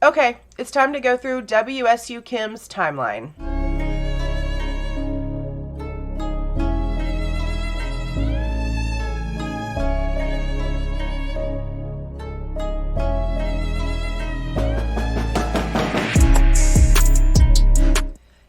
Okay, it's time to go through WSU Kim's timeline.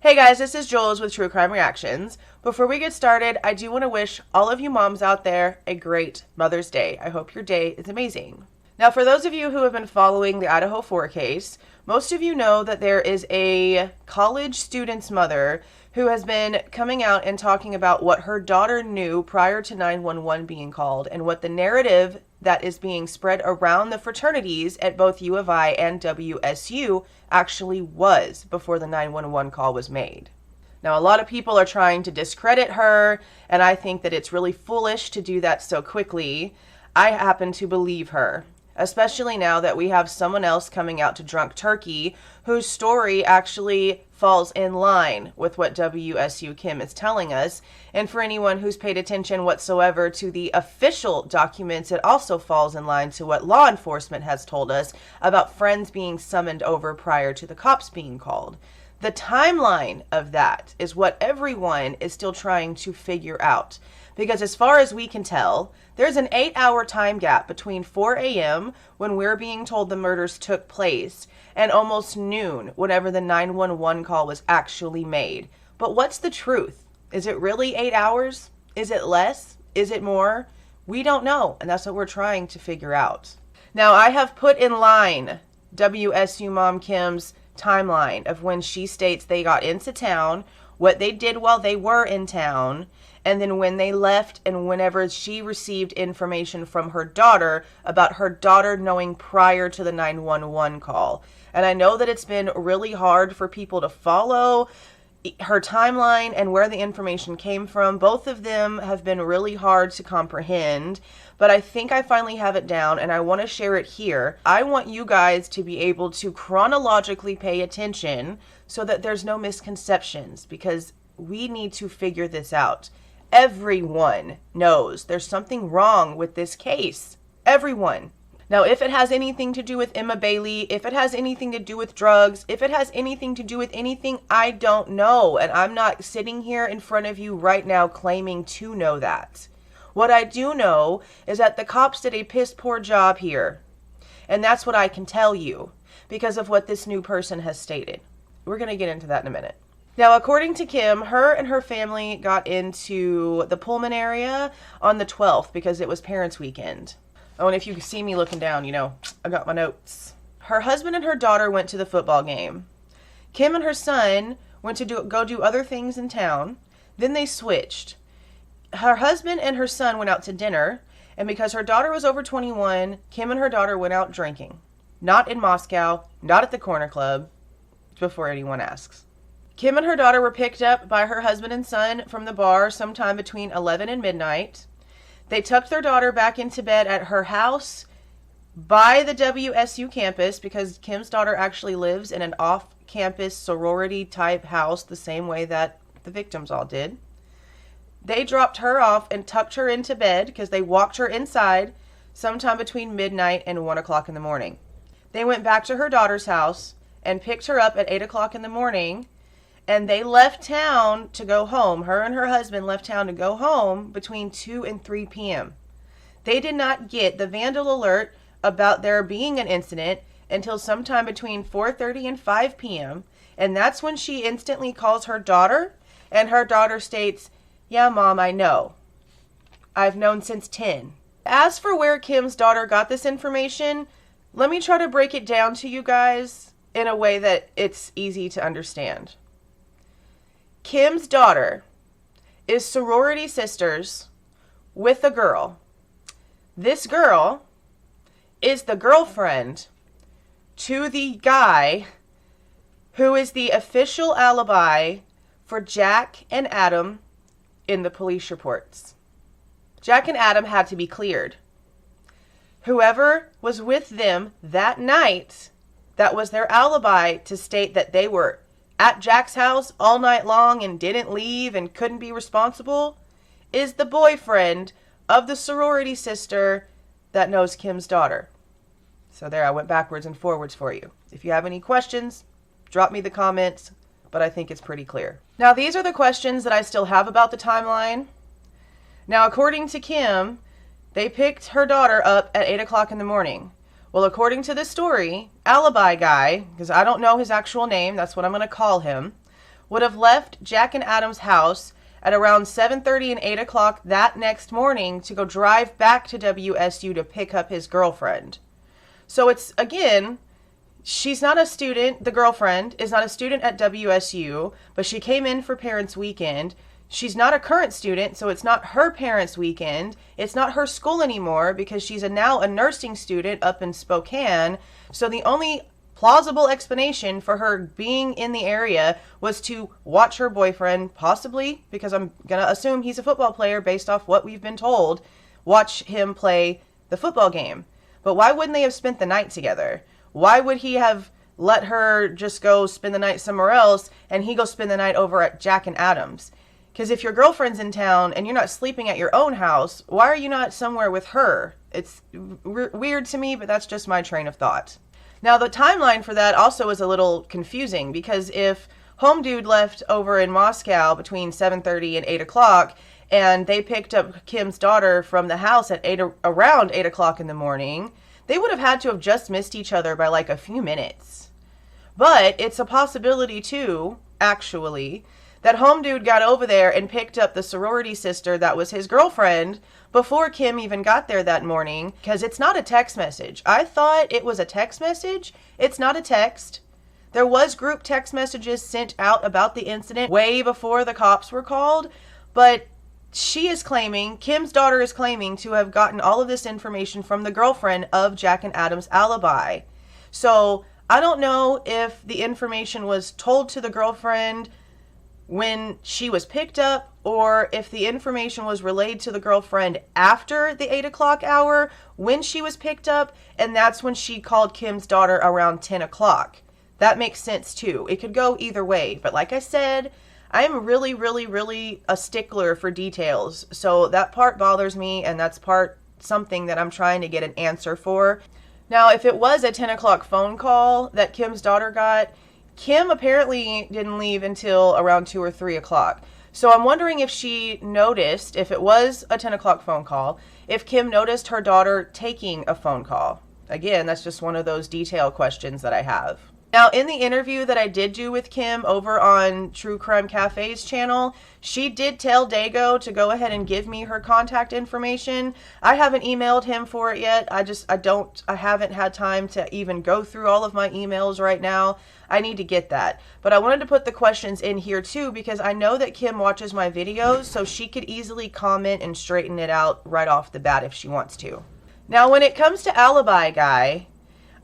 Hey guys, this is Jules with True Crime Reactions. Before we get started, I do want to wish all of you moms out there a great Mother's Day. I hope your day is amazing. Now, for those of you who have been following the Idaho 4 case, most of you know that there is a college student's mother who has been coming out and talking about what her daughter knew prior to 911 being called and what the narrative that is being spread around the fraternities at both U of I and WSU actually was before the 911 call was made. Now, a lot of people are trying to discredit her, and I think that it's really foolish to do that so quickly. I happen to believe her, especially now that we have someone else coming out to drunk turkey whose story actually falls in line with what WSU Kim is telling us. And for anyone who's paid attention whatsoever to the official documents, it also falls in line to what law enforcement has told us about friends being summoned over prior to the cops being called. The timeline of that is what everyone is still trying to figure out. Because as far as we can tell, there's an 8-hour time gap between 4 a.m. when we're being told the murders took place and almost noon whenever the 911 call was actually made. But what's the truth? Is it really 8 hours? Is it less? Is it more? We don't know, and that's what we're trying to figure out. Now, I have put in line WSU Mom Kim's timeline of when she states they got into town, what they did while they were in town, and then when they left and whenever she received information from her daughter about her daughter knowing prior to the 911 call. And I know that it's been really hard for people to follow her timeline and where the information came from. Both of them have been really hard to comprehend, but I think I finally have it down and I want to share it here. I want you guys to be able to chronologically pay attention so that there's no misconceptions, because we need to figure this out. Everyone knows there's something wrong with this case. Everyone. Now, if it has anything to do with Emma Bailey, if it has anything to do with drugs, if it has anything to do with anything, I don't know. And I'm not sitting here in front of you right now claiming to know that. What I do know is that the cops did a piss poor job here. And that's what I can tell you because of what this new person has stated. We're going to get into that in a minute. Now, according to Kim, her and her family got into the Pullman area on the 12th because it was Parents' Weekend. Oh, and if you see me looking down, you know, I got my notes. Her husband and her daughter went to the football game. Kim and her son went to go do other things in town. Then they switched. Her husband and her son went out to dinner, and because her daughter was over 21, Kim and her daughter went out drinking. Not in Moscow, not at the Corner Club, before anyone asks. Kim and her daughter were picked up by her husband and son from the bar sometime between 11 and midnight. They tucked their daughter back into bed at her house by the WSU campus because Kim's daughter actually lives in an off-campus sorority-type house the same way that the victims all did. They dropped her off and tucked her into bed because they walked her inside sometime between midnight and 1 o'clock in the morning. They went back to her daughter's house and picked her up at 8 o'clock in the morning, and they left town to go home. Her and her husband left town to go home between 2 and 3 p.m. They did not get the vandal alert about there being an incident until sometime between 4:30 and 5 p.m. And that's when she instantly calls her daughter, and her daughter states, "Yeah, Mom, I know. I've known since 10. As for where Kim's daughter got this information, let me try to break it down to you guys in a way that it's easy to understand. Kim's daughter is sorority sisters with a girl. This girl is the girlfriend to the guy who is the official alibi for Jack and Adam in the police reports. Jack and Adam had to be cleared. Whoever was with them that night, that was their alibi to state that they were at Jack's house all night long and didn't leave and couldn't be responsible, is the boyfriend of the sorority sister that knows Kim's daughter. So there, I went backwards and forwards for you. If you have any questions, drop me the comments, but I think it's pretty clear. Now, these are the questions that I still have about the timeline. Now, according to Kim, they picked her daughter up at 8 o'clock in the morning. Well, according to this story, alibi guy, because I don't know his actual name, that's what I'm going to call him, would have left Jack and Adam's house at around 7:30 and 8 o'clock that next morning to go drive back to WSU to pick up his girlfriend. So it's, again, she's not a student, the girlfriend is not a student at WSU, but she came in for parents' weekend. She's not a current student, so it's not her parents' weekend. It's not her school anymore because she's now a nursing student up in Spokane. So the only plausible explanation for her being in the area was to watch her boyfriend, possibly, because I'm going to assume he's a football player based off what we've been told, watch him play the football game. But why wouldn't they have spent the night together? Why would he have let her just go spend the night somewhere else and he go spend the night over at Jack and Adam's? Because if your girlfriend's in town and you're not sleeping at your own house, why are you not somewhere with her? It's weird to me, but that's just my train of thought. Now, the timeline for that also is a little confusing because if Home Dude left over in Moscow between 7:30 and 8 o'clock and they picked up Kim's daughter from the house at around 8 o'clock in the morning, they would have had to have just missed each other by like a few minutes. But it's a possibility too, actually, that Home Dude got over there and picked up the sorority sister that was his girlfriend before Kim even got there that morning, because it's not a text message. I thought it was a text message. It's not a text. There was group text messages sent out about the incident way before the cops were called, but she is claiming, Kim's daughter is claiming to have gotten all of this information from the girlfriend of Jack and Adam's alibi. So I don't know if the information was told to the girlfriend when she was picked up, or if the information was relayed to the girlfriend after the 8 o'clock hour when she was picked up, and that's when she called Kim's daughter around 10 o'clock. That makes sense too. It could go either way, but like I said, I'm really, really, really a stickler for details, so that part bothers me, and that's something that I'm trying to get an answer for. Now, if it was a 10 o'clock phone call that Kim's daughter got, Kim apparently didn't leave until around 2 or 3 o'clock. So I'm wondering if she noticed, if it was a 10 o'clock phone call, if Kim noticed her daughter taking a phone call. Again, that's just one of those detail questions that I have. Now, in the interview that I did do with Kim over on True Crime Cafe's channel, she did tell Dago to go ahead and give me her contact information. I haven't emailed him for it yet. I haven't had time to even go through all of my emails right now. I need to get that. But I wanted to put the questions in here too because I know that Kim watches my videos, so she could easily comment and straighten it out right off the bat if she wants to. Now, when it comes to alibi guy,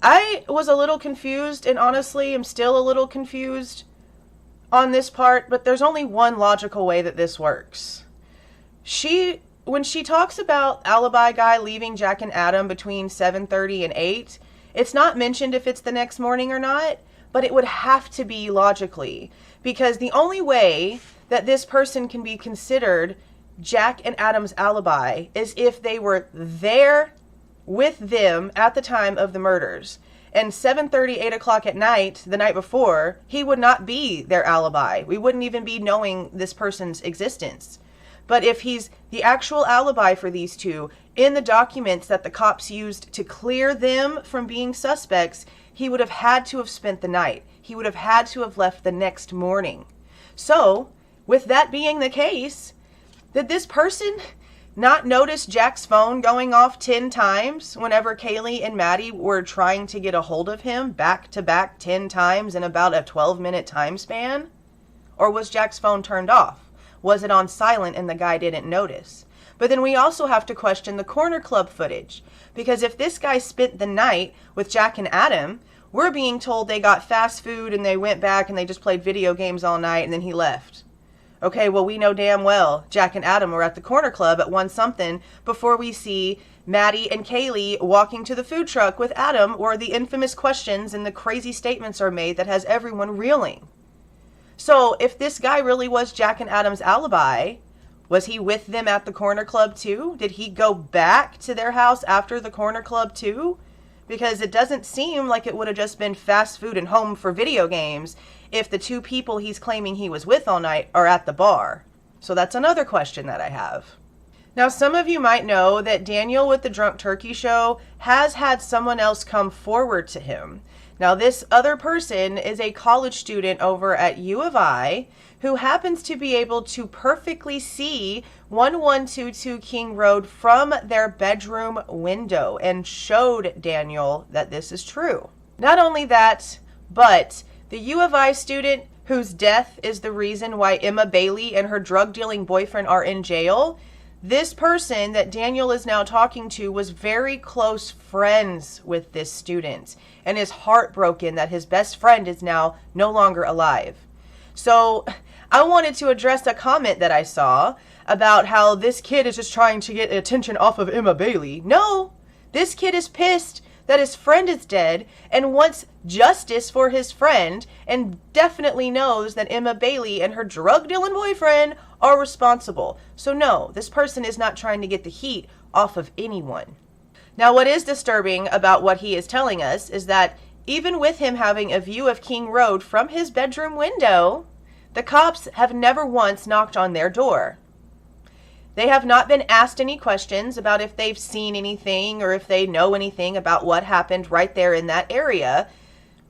I was a little confused, and honestly am still a little confused on this part, but there's only one logical way that this works. When she talks about alibi guy leaving Jack and Adam between 7:30 and 8, it's not mentioned if it's the next morning or not, but it would have to be logically, because the only way that this person can be considered Jack and Adam's alibi is if they were there with them at the time of the murders. And 7:30, 8 o'clock at night, the night before, he would not be their alibi. We wouldn't even be knowing this person's existence. But if he's the actual alibi for these two, in the documents that the cops used to clear them from being suspects, he would have had to have spent the night. He would have had to have left the next morning. So, with that being the case, did this person not notice Jack's phone going off 10 times whenever Kaylee and Maddie were trying to get a hold of him back to back 10 times in about a 12-minute time span? Or was Jack's phone turned off? Was it on silent and the guy didn't notice? But then we also have to question the corner club footage, because if this guy spent the night with Jack and Adam, we're being told they got fast food and they went back and they just played video games all night and then he left. Okay, well, we know damn well Jack and Adam were at the corner club at 1 something before we see Maddie and Kaylee walking to the food truck with Adam, where the infamous questions and the crazy statements are made that has everyone reeling. So if this guy really was Jack and Adam's alibi, was he with them at the corner club too? Did he go back to their house after the corner club too? because it doesn't seem like it would have just been fast food and home for video games if the two people he's claiming he was with all night are at the bar. So that's another question that I have. Now, some of you might know that Daniel with the Drunk Turkey Show has had someone else come forward to him. Now, this other person is a college student over at U of I who happens to be able to perfectly see 1122 King Road from their bedroom window and showed Daniel that this is true. Not only that, but the U of I student whose death is the reason why Emma Bailey and her drug-dealing boyfriend are in jail, this person that Daniel is now talking to was very close friends with this student and is heartbroken that his best friend is now no longer alive. So I wanted to address a comment that I saw about how this kid is just trying to get attention off of Emma Bailey. No, this kid is pissed that his friend is dead and wants justice for his friend and definitely knows that Emma Bailey and her drug-dealing boyfriend are responsible. So no, this person is not trying to get the heat off of anyone. Now, what is disturbing about what he is telling us is that even with him having a view of King Road from his bedroom window, the cops have never once knocked on their door. They have not been asked any questions about if they've seen anything or if they know anything about what happened right there in that area.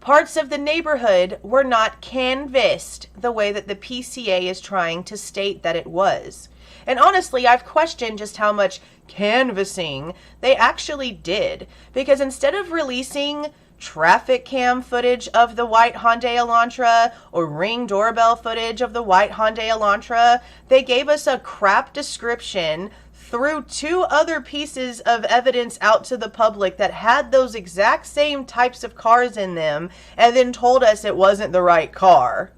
Parts of the neighborhood were not canvassed the way that the PCA is trying to state that it was. And honestly, I've questioned just how much canvassing they actually did, because instead of releasing traffic cam footage of the white Hyundai Elantra or Ring doorbell footage of the white Hyundai Elantra, they gave us a crap description, threw two other pieces of evidence out to the public that had those exact same types of cars in them, and then told us it wasn't the right car.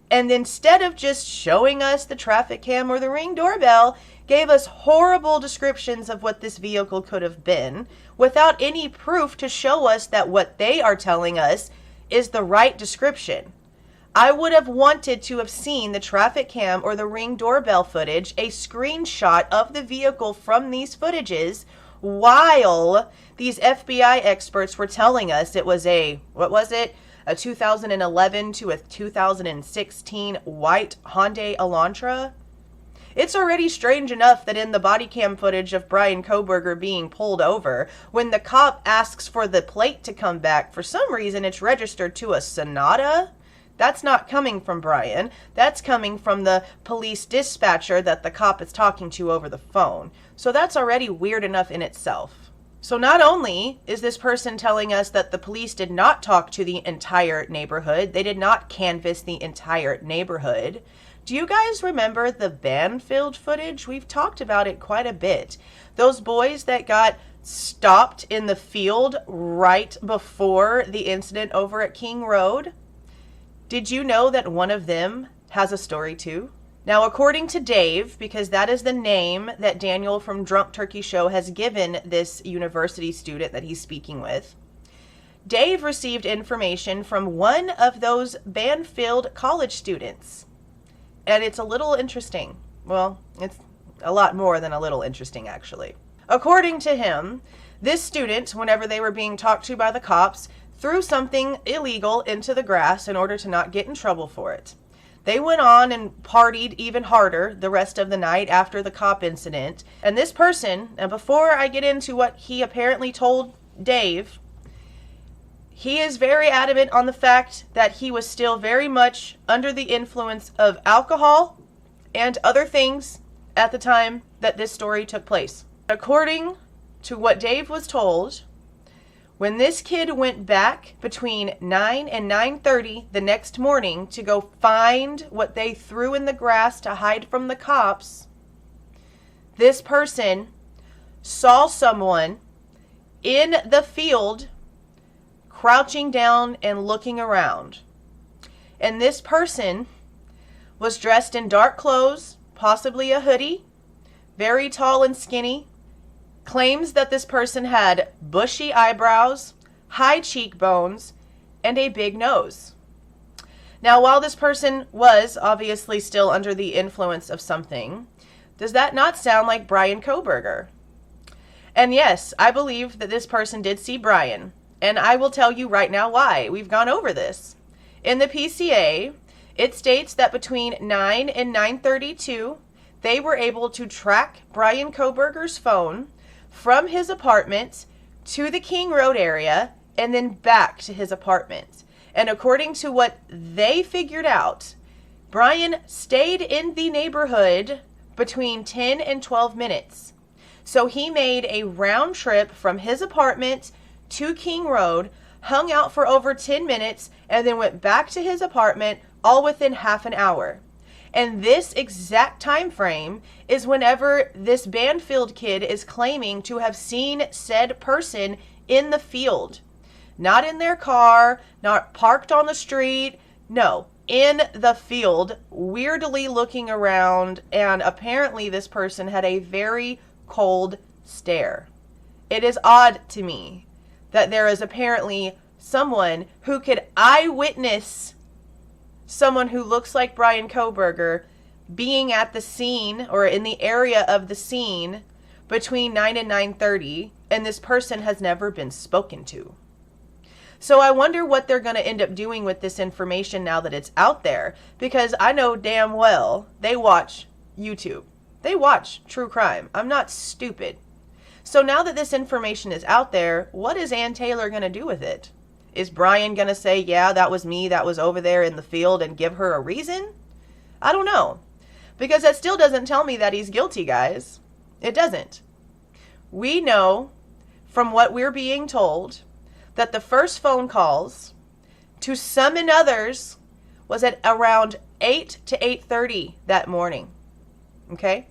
And instead of just showing us the traffic cam or the Ring doorbell, gave us horrible descriptions of what this vehicle could have been, without any proof to show us that what they are telling us is the right description. I would have wanted to have seen the traffic cam or the Ring doorbell footage, a screenshot of the vehicle from these footages, while these FBI experts were telling us it was a 2011 to a 2016 white Hyundai Elantra. It's already strange enough that in the body cam footage of BRYAN KOHBERGER being pulled over, when the cop asks for the plate to come back, for some reason it's registered to a Sonata. That's not coming from BRYAN. That's coming from the police dispatcher that the cop is talking to over the phone. So that's already weird enough in itself. So not only is this person telling us that the police did not talk to the entire neighborhood, they did not canvass the entire neighborhood. Do you guys remember the Banfield footage? We've talked about it quite a bit. Those boys that got stopped in the field right before the incident over at King Road. Did you know that one of them has a story too? Now, according to Dave, because that is the name that Daniel from Drunk Turkey Show has given this university student that he's speaking with, Dave received information from one of those Banfield college students. And it's a little interesting. Well, it's a lot more than a little interesting, actually. According to him, this student, whenever they were being talked to by the cops, threw something illegal into the grass in order to not get in trouble for it. They went on and partied even harder the rest of the night after the cop incident. And this person, and before I get into what he apparently told Dave, he is very adamant on the fact that he was still very much under the influence of alcohol and other things at the time that this story took place. According to what Dave was told, when this kid went back between 9 and 9:30 the next morning to go find what they threw in the grass to hide from the cops, this person saw someone in the field crouching down and looking around. And this person was dressed in dark clothes, possibly a hoodie, very tall and skinny, claims that this person had bushy eyebrows, high cheekbones, and a big nose. Now, while this person was obviously still under the influence of something, does that not sound like BRYAN KOHBERGER? And yes, I believe that this person did see Bryan. And I will tell you right now why. We've gone over this. In the PCA, it states that between 9 and 9:32, they were able to track BRYAN KOHBERGER's phone from his apartment to the King Road area and then back to his apartment. And according to what they figured out, Bryan stayed in the neighborhood between 10 and 12 minutes. So he made a round trip from his apartment to King Road, hung out for over 10 minutes, and then went back to his apartment, all within half an hour. And this exact time frame is whenever this Banfield kid is claiming to have seen said person in the field. Not in their car, not parked on the street, no, in the field, weirdly looking around, and apparently this person had a very cold stare. It is odd to me that there is apparently someone who could eyewitness someone who looks like BRYAN KOHBERGER being at the scene or in the area of the scene between 9 and 9:30, and this person has never been spoken to. So I wonder what they're going to end up doing with this information now that it's out there, because I know damn well they watch YouTube. They watch true crime. I'm not stupid. So now that this information is out there, what is Ann Taylor going to do with it? Is Bryan going to say, yeah, that was me, that was over there in the field, and give her a reason? I don't know. Because that still doesn't tell me that he's guilty, guys. It doesn't. We know from what we're being told that the first phone calls to summon others was at around 8 to 8:30 that morning. Okay?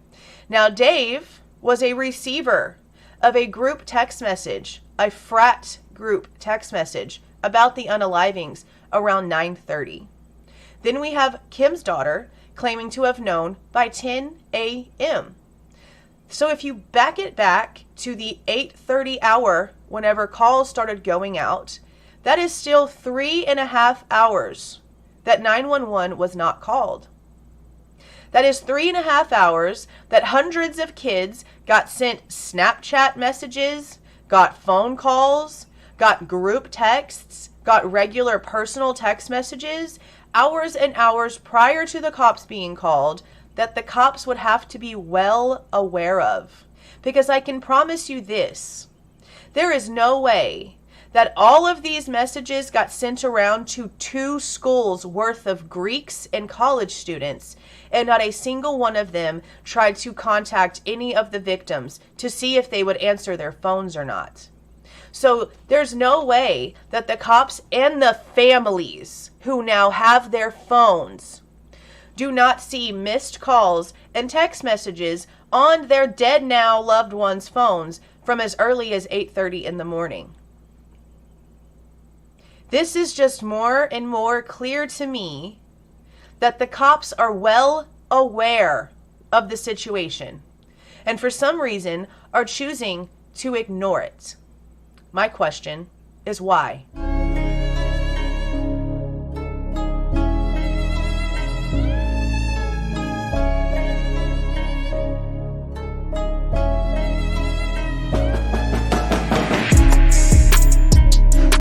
Now, Dave was a receiver of a group text message, a frat group text message about the unalivings around 9:30. Then we have Kim's daughter claiming to have known by 10 a.m. So if you back it back to the 8:30 hour whenever calls started going out, that is still 3.5 hours that 911 was not called. That is 3.5 hours that hundreds of kids got sent Snapchat messages, got phone calls, got group texts, got regular personal text messages, hours and hours prior to the cops being called, that the cops would have to be well aware of. Because I can promise you this, there is no way that all of these messages got sent around to 2 schools worth of Greeks and college students, and not a single one of them tried to contact any of the victims to see if they would answer their phones or not. So there's no way that the cops and the families who now have their phones do not see missed calls and text messages on their dead now loved ones' phones from as early as 8:30 in the morning. This is just more and more clear to me that the cops are well aware of the situation and for some reason are choosing to ignore it. My question is why?